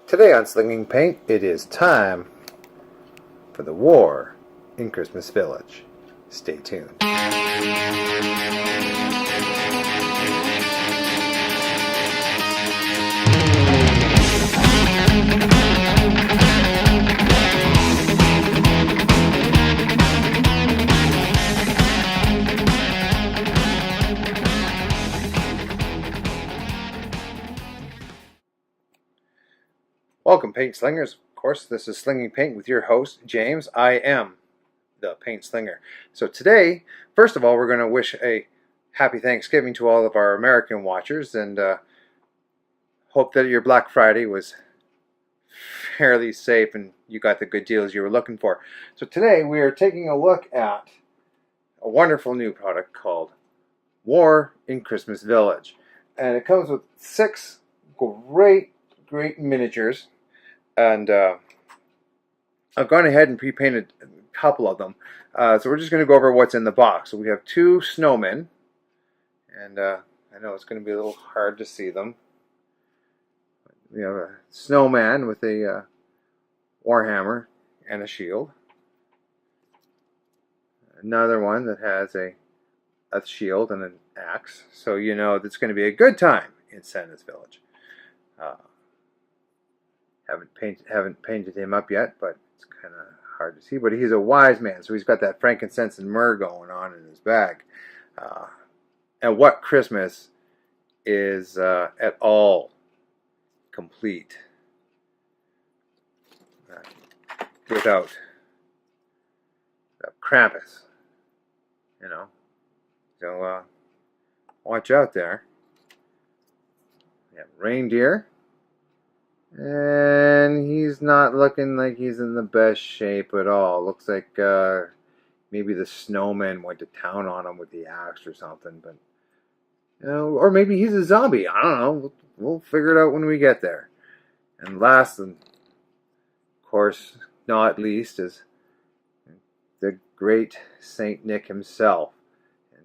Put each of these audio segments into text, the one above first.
Today on Slinging Paint, it is time for the war in Christmas Village. Stay tuned. Welcome, Paint Slingers. Of course, this is Slinging Paint with your host, James. I am the Paint Slinger. So today, first of all, we're going to wish a happy Thanksgiving to all of our American watchers, and hope that your Black Friday was fairly safe and you got the good deals you were looking for. So today, we are taking a look at a wonderful new product called War in Christmas Village. And it comes with 6 great miniatures. And I've gone ahead and pre-painted a couple of them. So we're just going to go over what's in the box. So we have 2 snowmen. And I know it's going to be a little hard to see them. We have a snowman with a warhammer and a shield. Another one that has a shield and an axe. So you know it's going to be a good time in Santa's Village. Haven't painted him up yet, but it's kind of hard to see. But he's a wise man, so he's got that frankincense and myrrh going on in his bag. And what Christmas is at all complete without Krampus, you know? So watch out there. We have reindeer. And he's not looking like he's in the best shape at all. Looks like maybe the snowman went to town on him with the axe or something. But you know, or maybe he's a zombie. I don't know. We'll figure it out when we get there. And last, and of course, not least, is the great Saint Nick himself, and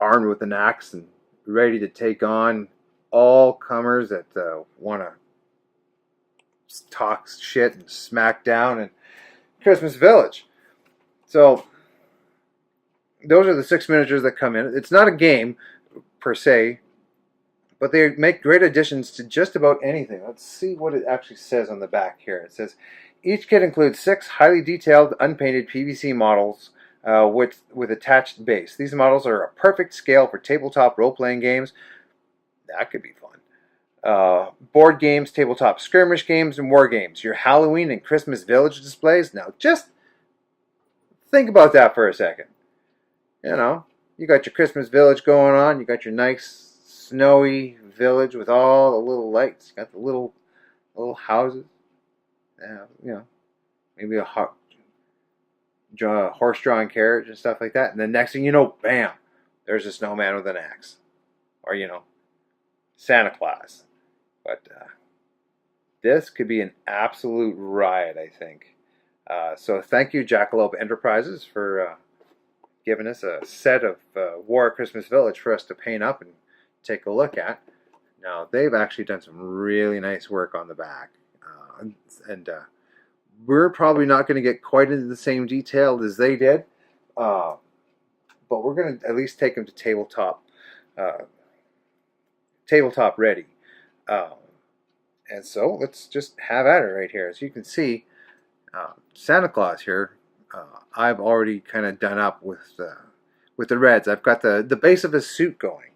armed with an axe and ready to take on all comers that want to talk shit and smack down in Christmas Village. So those are the 6 miniatures that come in. It's not a game per se, but they make great additions to just about anything. Let's see what it actually says on the back here. It says each kit includes 6 highly detailed unpainted PVC models with attached base. These models are a perfect scale for tabletop role-playing games. That could be fun. Board games, tabletop skirmish games, and war games. Your Halloween and Christmas Village displays. Now, just think about that for a second. You know, you got your Christmas Village going on. You got your nice snowy village with all the little lights. You got the little houses. You know, maybe a horse-drawn carriage and stuff like that. And the next thing you know, bam, there's a snowman with an axe, or you know, Santa Claus. But this could be an absolute riot, I think. So thank you, Jackalope Enterprises, for giving us a set of War Christmas Village for us to paint up and take a look at. Now, they've actually done some really nice work on the back. And we're probably not going to get quite into the same detail as they did. But we're going to at least take them to tabletop ready. And so let's just have at it right here. As you can see, Santa Claus here, I've already kind of done up with the reds. I've got the base of his suit going.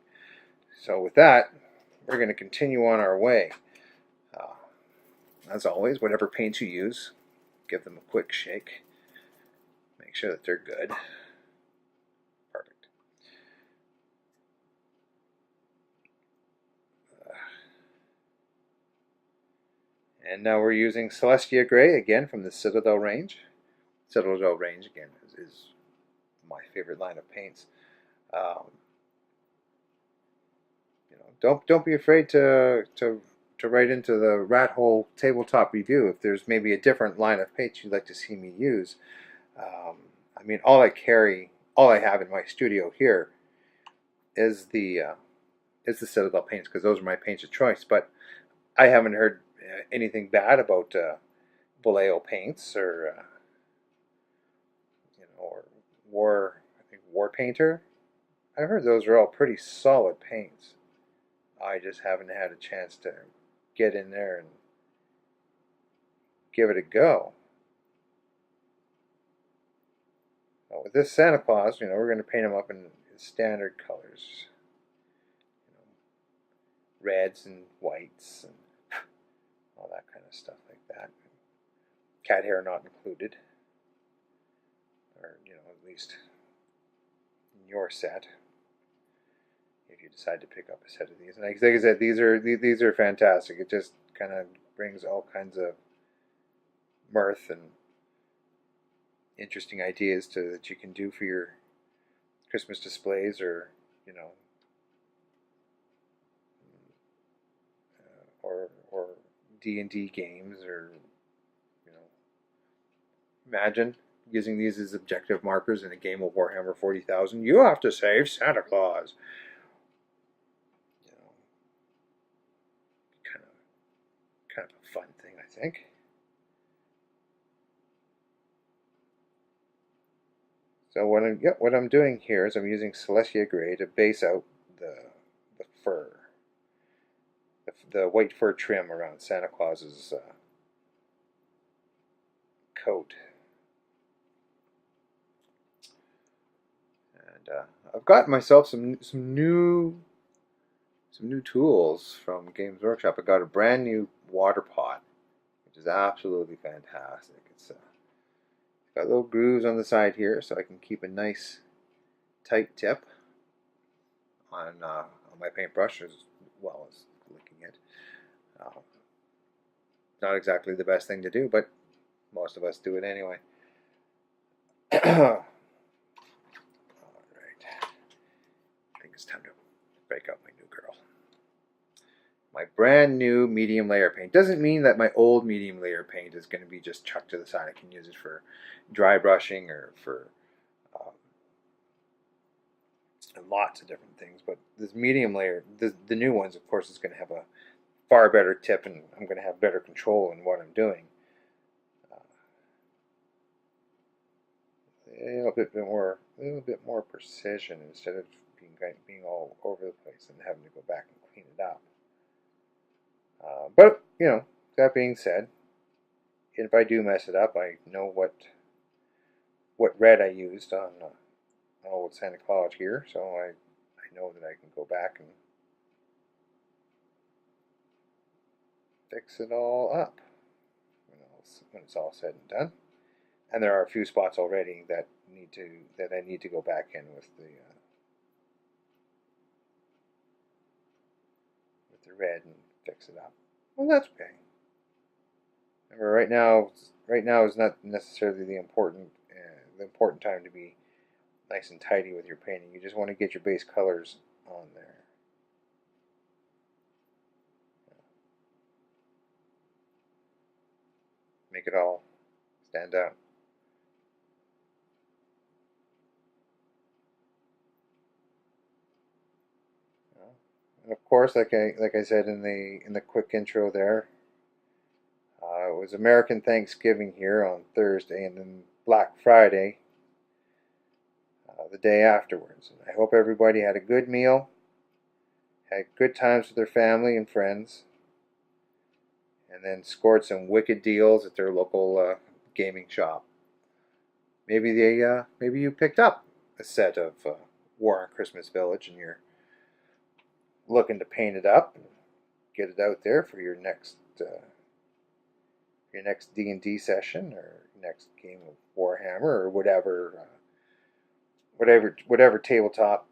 So with that, we're going to continue on our way. As always, whatever paints you use, give them a quick shake. Make sure that they're good. Perfect. And now we're using Celestia Gray again from the Citadel range. Citadel range again is my favorite line of paints. You know, don't be afraid to write into the Rat Hole tabletop review if there's maybe a different line of paints you'd like to see me use. I mean, all I have in my studio here is the Citadel paints, because those are my paints of choice. But I haven't heard anything bad about Vallejo paints or or War Painter. I've heard those are all pretty solid paints. I just haven't had a chance to get in there and give it a go. Well, with this Santa Claus, we're going to paint him up in standard colors, reds and whites and all that kind of stuff like that. Cat hair not included, or at least in your set, if you decide to pick up a set of these. And like I said, these are fantastic. It just kind of brings all kinds of mirth and interesting ideas that you can do for your Christmas displays, or or D&D games, or imagine using these as objective markers in a game of Warhammer 40,000. You have to save Santa Claus. Kind of a fun thing, I think. So what I'm doing here is I'm using Celestia Gray to base out the fur, the white fur trim around Santa Claus's coat. And I've got myself some new tools from Games Workshop. I got a brand new water pot, which is absolutely fantastic. It's got little grooves on the side here, so I can keep a nice tight tip on my paintbrush as well as licking it. Not exactly the best thing to do, but most of us do it anyway. Alright. I think it's time to break out my new girl. My brand new medium layer paint. Doesn't mean that my old medium layer paint is going to be just chucked to the side. I can use it for dry brushing or for lots of different things. But this medium layer, the new ones, of course, is going to have a far better tip, and I'm going to have better control in what I'm doing. A little bit more precision instead of being all over the place and having to go back and clean it up. But that being said, if I do mess it up, I know what red I used on old Santa Claus here, so I know that I can go back and fix it all up when it's all said and done. And there are a few spots already that I need to go back in with the red and fix it up. Well, that's okay. Remember, right now is not necessarily the important time to be nice and tidy with your painting. You just want to get your base colors on there. Make it all stand out. And of course, like I said in the quick intro there, it was American Thanksgiving here on Thursday, and then Black Friday the day afterwards. And I hope everybody had a good meal, had good times with their family and friends, and then scored some wicked deals at their local gaming shop. Maybe you picked up a set of War on Christmas Village, and you're looking to paint it up and get it out there for your next D&D session, or next game of Warhammer, or whatever tabletop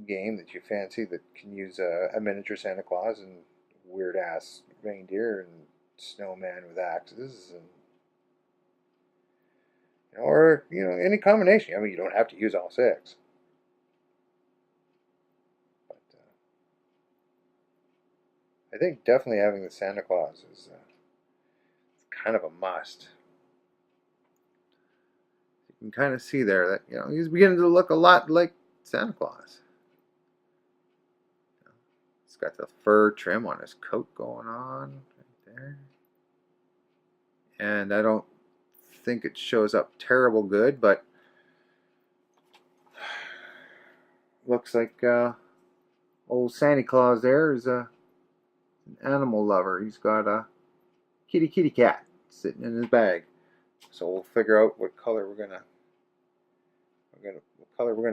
game that you fancy that can use a miniature Santa Claus and weird ass reindeer and snowman with axes, and or any combination. I mean, you don't have to use all six. But I think definitely having the Santa Claus is kind of a must. You can kind of see there that he's beginning to look a lot like Santa Claus. He's got the fur trim on his coat going on right there. And I don't think it shows up terrible good, but looks like old Santa Claus there is an animal lover. He's got a kitty cat sitting in his bag. So we'll figure out what color we're gonna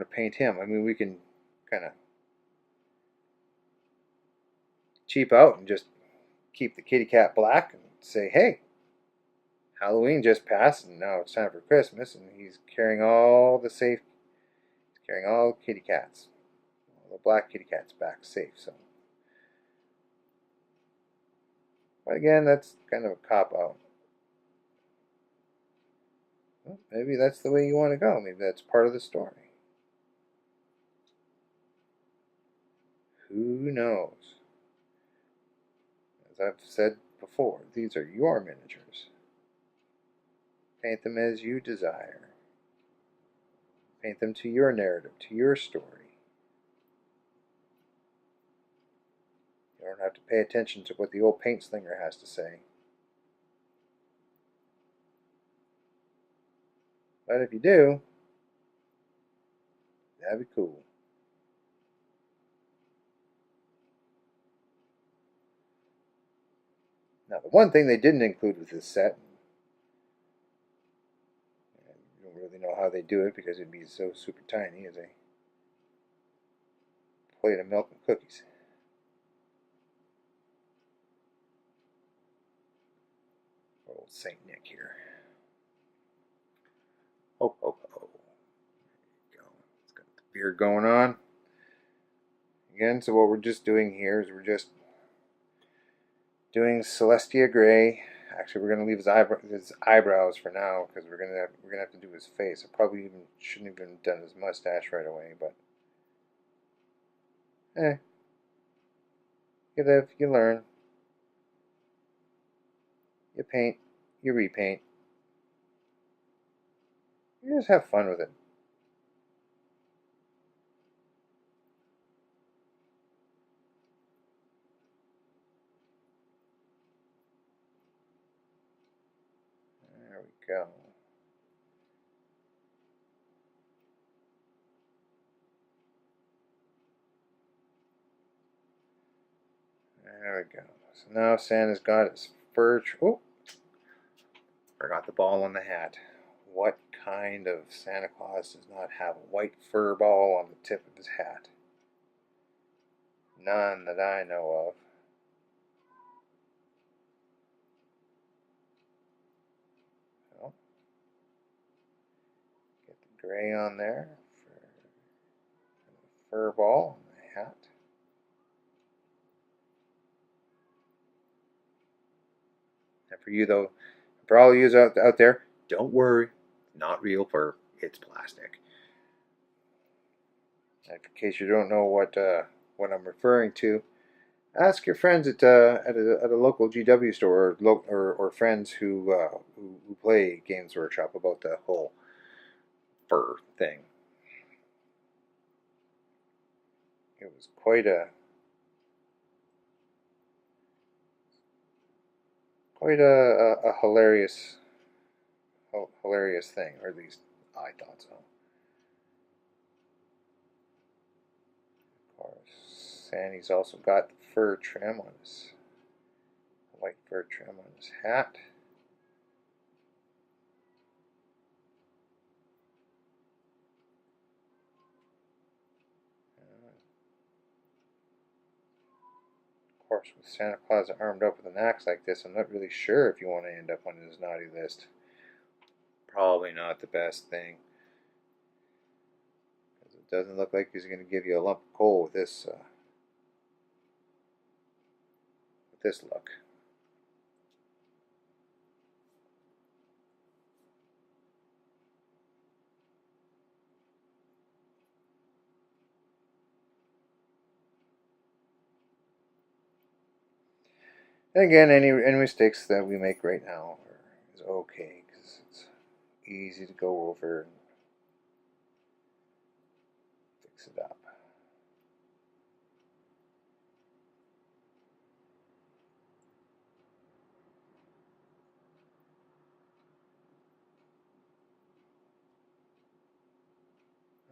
paint him. I mean, we can kind of cheap out and just keep the kitty cat black and say, hey, Halloween just passed and now it's time for Christmas, and he's carrying all the kitty cats, all the black kitty cats back safe. So, but again, that's kind of a cop out. Well, maybe that's the way you want to go. Maybe that's part of the story. Who knows? As I've said before, these are your miniatures. Paint them as you desire. Paint them to your narrative, to your story. You don't have to pay attention to what the old paint slinger has to say. But if you do, that'd be cool. Now, the one thing they didn't include with this set, I don't really know how they do it because it'd be so super tiny, is a plate of milk and cookies. Old Saint Nick here. Ho, ho, ho. There you go. It's got the beard going on. Again, so what we're just doing here is we're just doing Celestia Gray. Actually, we're going to leave his eyebrows for now because we're gonna have to do his face. I probably shouldn't have even done his mustache right away, but you live, you learn, you paint, you repaint. You just have fun with it. There we go. There we go. So now Santa's got his fur. Oh, forgot the ball on the hat. What kind of Santa Claus does not have a white fur ball on the tip of his hat? None that I know of. So, get the gray on there for the fur ball on the hat. And for you though, for all you out there, don't worry, not real fur. It's plastic. And in case you don't know what I'm referring to, ask your friends at a local GW store or friends who play Games Workshop about the whole fur thing. It was quite a hilarious thing, or at least I thought so. Of course, Sandy's also got the fur trim on his white fur trim on his hat. Of course, with Santa Claus armed up with an axe like this, I'm not really sure if you want to end up on his naughty list. Probably not the best thing. Because it doesn't look like he's going to give you a lump of coal with this look. And again, any mistakes that we make right now is okay, because it's easy to go over and fix it up.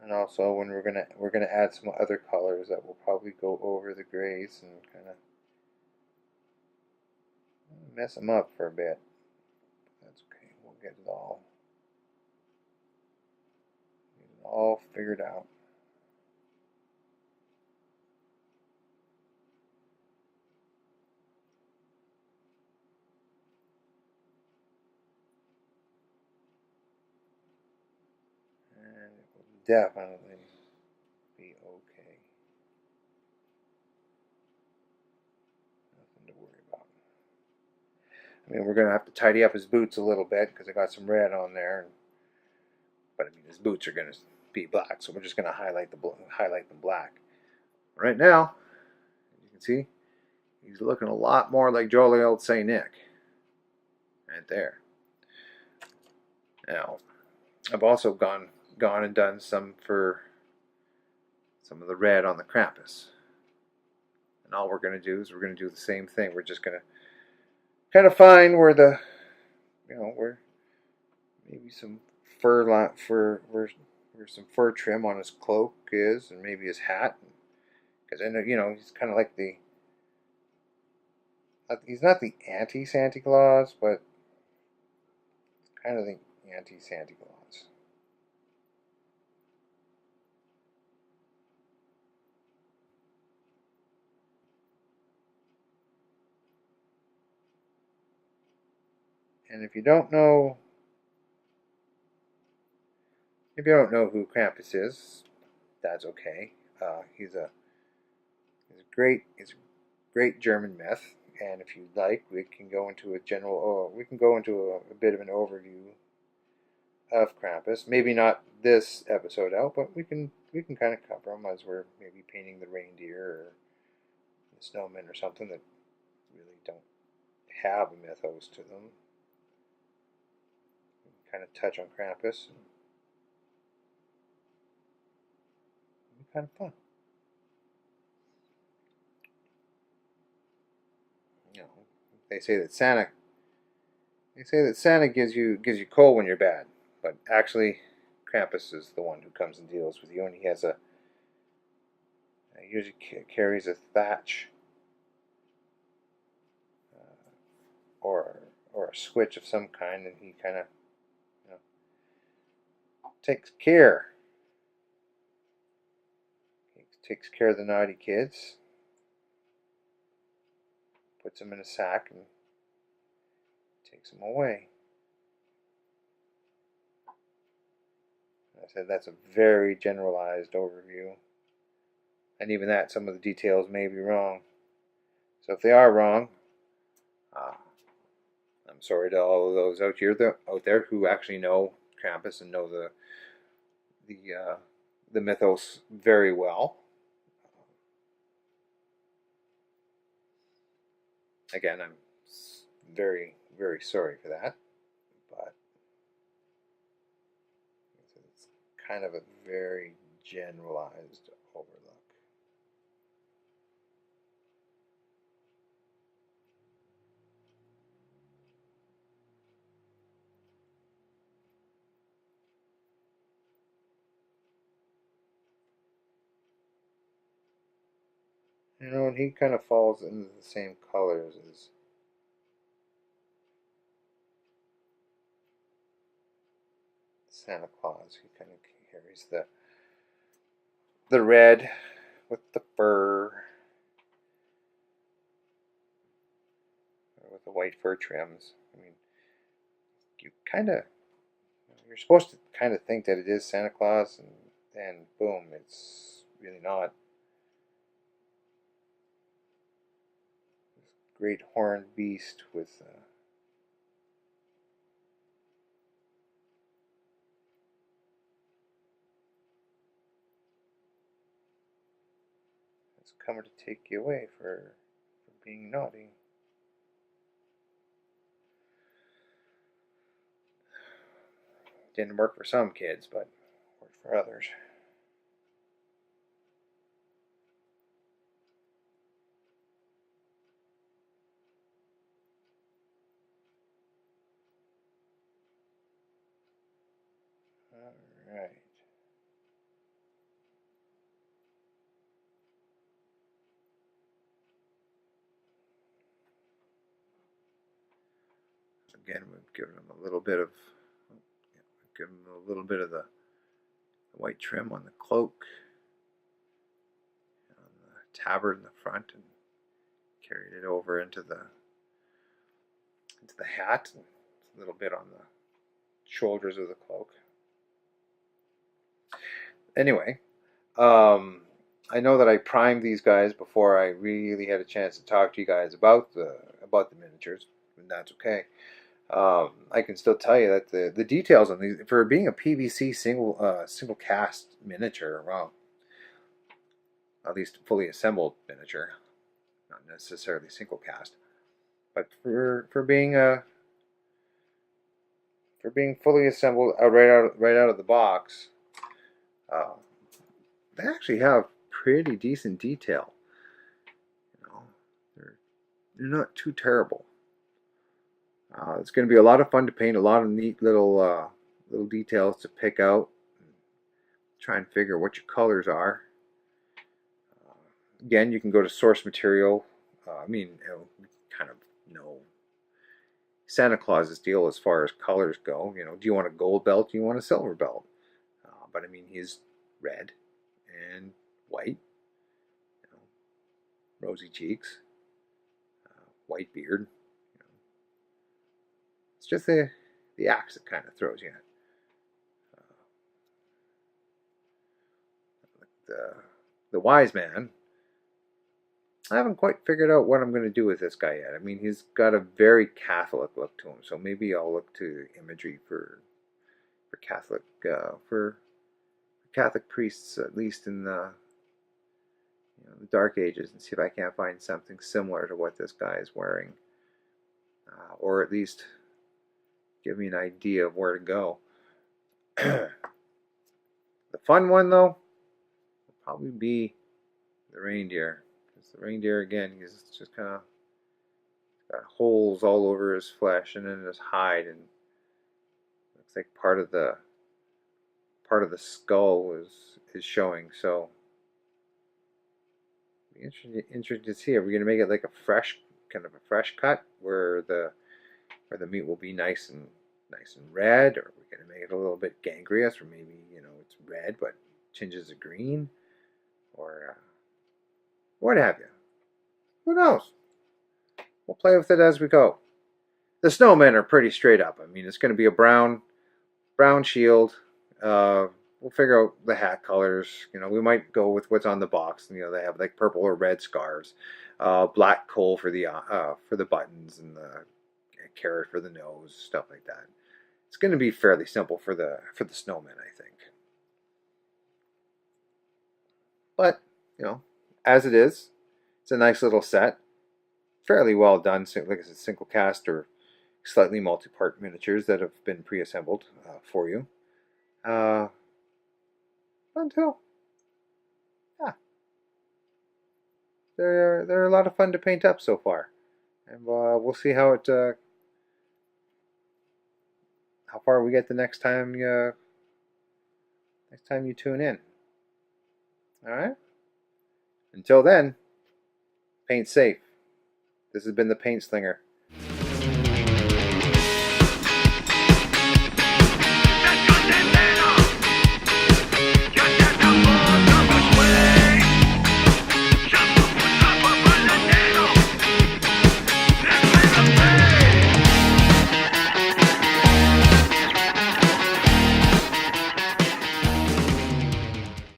And also, when we're gonna add some other colors that will probably go over the grays and kind of mess them up for a bit. That's okay. We'll get it all figured out. And it will definitely be okay. Nothing to worry about. I mean, we're going to have to tidy up his boots a little bit because I got some red on there. But I mean, his boots are going to be black, so we're just going to highlight them black. Right now, as you can see, he's looking a lot more like jolly old Saint Nick. Right there. Now, I've also gone and done some for some of the red on the Krampus. And all we're going to do is we're going to do the same thing. We're just going to kind of find where the, where maybe some where some fur trim on his cloak is, and maybe his hat. Because I know, he's kind of like he's not the anti-Santa Claus, but kind of the anti-Santa Claus. And if you don't know who Krampus is, that's okay. He's a great German myth, and if you'd like, we can go into a bit of an overview of Krampus. Maybe not this episode out, but we can kind of cover them as we're maybe painting the reindeer or the snowmen or something that really don't have a mythos to them. We can kind of touch on Krampus. And it'll be kind of fun. You know, they say that Santa gives you coal when you're bad, but actually, Krampus is the one who comes and deals with you, and he usually carries a thatch or a switch of some kind, and he kind of you know, takes care. He takes care of the naughty kids, puts them in a sack, and takes them away. I said that's a very generalized overview, and even that, some of the details may be wrong. So if they are wrong, uh, I'm sorry to all of those out there who actually know Krampus and know the mythos very well. Again, I'm very, very sorry for that, but it's kind of a very generalized overlook. And he kind of falls into the same colors as Santa Claus. He kind of carries the red with the fur, with the white fur trims. I mean, you kind of you're supposed to kind of think that it is Santa Claus, and boom, it's really not. This great horned beast with it's coming to take you away for being naughty. Didn't work for some kids, but worked for others. All right. Again, we've given him a little bit of, the white trim on the cloak, on the tabard in the front, and carried it over into the hat, and a little bit on the shoulders of the cloak. Anyway, I know that I primed these guys before I really had a chance to talk to you guys about the miniatures, and that's okay. I can still tell you that the details on these, for being a PVC single cast miniature, well, at least fully assembled miniature, not necessarily single cast, but for being fully assembled right out of the box, they actually have pretty decent detail. You know, they're not too terrible. It's going to be a lot of fun to paint, a lot of neat little details to pick out, try and figure what your colors are. Again, you can go to source material. We kind of know Santa Claus's deal as far as colors go. Do you want a gold belt? Do you want a silver belt? But I mean, he's red and white, rosy cheeks, white beard. It's just the axe that kind of throws you. The wise man, I haven't quite figured out what I'm going to do with this guy yet. I mean, he's got a very Catholic look to him, so maybe I'll look to imagery for Catholic priests, at least in the Dark Ages, and see if I can't find something similar to what this guy is wearing, or at least give me an idea of where to go. The fun one, though, will probably be the reindeer. Because the reindeer, again, he's just kind of got holes all over his flesh and in his hide, and looks like part of the skull is showing. So, interesting to see. Are we going to make it like a fresh cut where the meat will be nice and red, or are we going to make it a little bit gangrenous, or maybe it's red but tinges of green, or what have you? Who knows? We'll play with it as we go. The snowmen are pretty straight up. I mean, it's going to be a brown shield. We'll figure out the hat colors. We might go with what's on the box. They have like purple or red scarves, black coal for the buttons, and the carrot for the nose, stuff like that. It's going to be fairly simple for the snowmen, I think. But as it is, it's a nice little set, fairly well done. Like I said, single cast or slightly multi-part miniatures that have been pre-assembled for you. Until, yeah, they're a lot of fun to paint up so far, and we'll see how far we get the next time you tune in. All right. Until then, paint safe. This has been the Paint Slinger.